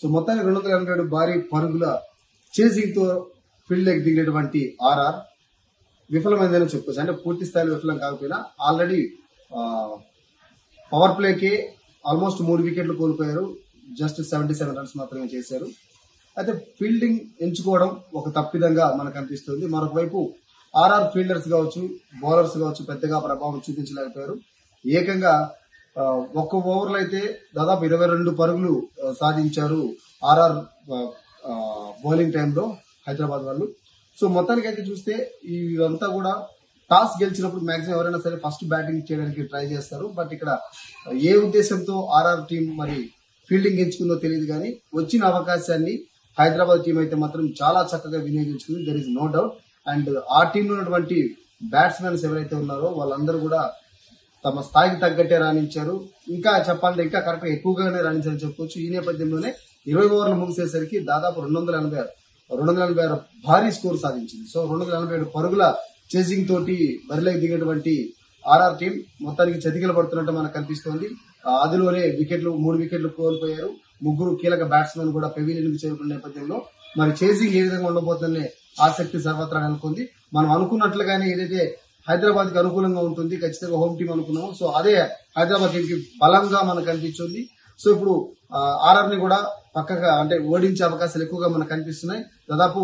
So మొత్తానికి 287 భారీ పరుగుల చేసింగ్ తో ఫీల్డ్ లెగ్ దిగినటువంటి ఆర్ఆర్ విఫలమైందని చెప్పుకోవచ్చు. అంటే పూర్తి స్థాయిలో విఫలం కాకపోయినా ఆల్రెడీ పవర్ ప్లేకి ఆల్మోస్ట్ 3 వికెట్లు కోల్పోయారు. జస్ట్ 77 రన్స్ మాత్రమే చేశారు. అయితే ఫీల్డింగ్ ఎంచుకోవడం ఒక తప్పిదంగా మనకు అనిపిస్తుంది. మరొక వైపు ఆర్ఆర్ ఫీల్డర్స్ కావచ్చు, బౌలర్స్ కావచ్చు పెద్దగా ప్రభావం చూపించలేకపోయారు. ఏకంగా ఒక్క ఓవర్లో అయితే దాదాపు 22 పరుగులు సాధించారు ఆర్ఆర్ బౌలింగ్ టైంలో హైదరాబాద్ వాళ్ళు. సో మొత్తానికి అయితే చూస్తే ఇవంతా కూడా టాస్ గెలిచినప్పుడు మాక్సిమం ఎవరైనా సరే ఫస్ట్ బ్యాటింగ్ చేయడానికి ట్రై చేస్తారు. బట్ ఇక్కడ ఏ ఉద్దేశంతో ఆర్ఆర్ టీం మరి ఫీల్డింగ్ ఎంచుకుందో తెలియదు కానీ వచ్చిన అవకాశాన్ని హైదరాబాద్ టీం అయితే మాత్రం చాలా చక్కగా వినియోగించుకుంది. There is no doubt. And ఆ టీంలో ఉన్నటువంటి బ్యాట్స్మెన్స్ ఎవరైతే ఉన్నారో వాళ్ళందరూ కూడా తమ స్థాయికి తగ్గట్టే రాణించారు. ఇంకా చెప్పాలంటే ఇంకా కరెక్ట్ ఎక్కువగానే రాణించారని చెప్పుకోవచ్చు. ఈ నేపథ్యంలోనే 20 ఓవర్లు ముగిసేసరికి దాదాపు 286 భారీ స్కోర్ సాధించింది. సో 287 పరుగుల చేసింగ్ తోటి బరిలోకి దిగినటువంటి ఆర్ఆర్ టీం మొత్తానికి చతికిల పడుతున్నట్టు మనకు కనిపిస్తోంది. అదిలోనే 3 వికెట్లు కోల్పోయారు. 3 కీలక బ్యాట్స్మెన్ కూడా పెవిలియన్ చేరుకున్న నేపథ్యంలో మరి చేసింగ్ ఏ విధంగా ఉండబోతుందనే ఆసక్తి సర్వత్రా నెలకొంది. మనం అనుకున్నట్లుగానే ఏదైతే హైదరాబాద్ కి అనుకూలంగా ఉంటుంది, ఖచ్చితంగా హోమ్ టీం అనుకున్నాము. సో అదే హైదరాబాద్ టీం కి బలంగా మనకు కనిపించింది. సో ఇప్పుడు ఆర్ఆర్ ని కూడా పక్కగా అంటే ఓడించే అవకాశాలు ఎక్కువగా మనకు కనిపిస్తున్నాయి. దాదాపు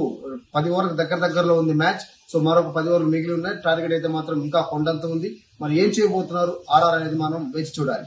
10 ఓవర్లకు దగ్గరలో ఉంది మ్యాచ్. సో మరొక 10 ఓవర్లు మిగిలి ఉన్నాయి. టార్గెట్ అయితే మాత్రం ఇంకా కొండంత ఉంది. మరి ఏం చేయబోతున్నారు ఆర్ఆర్ అనేది మనం వేచి చూడాలి.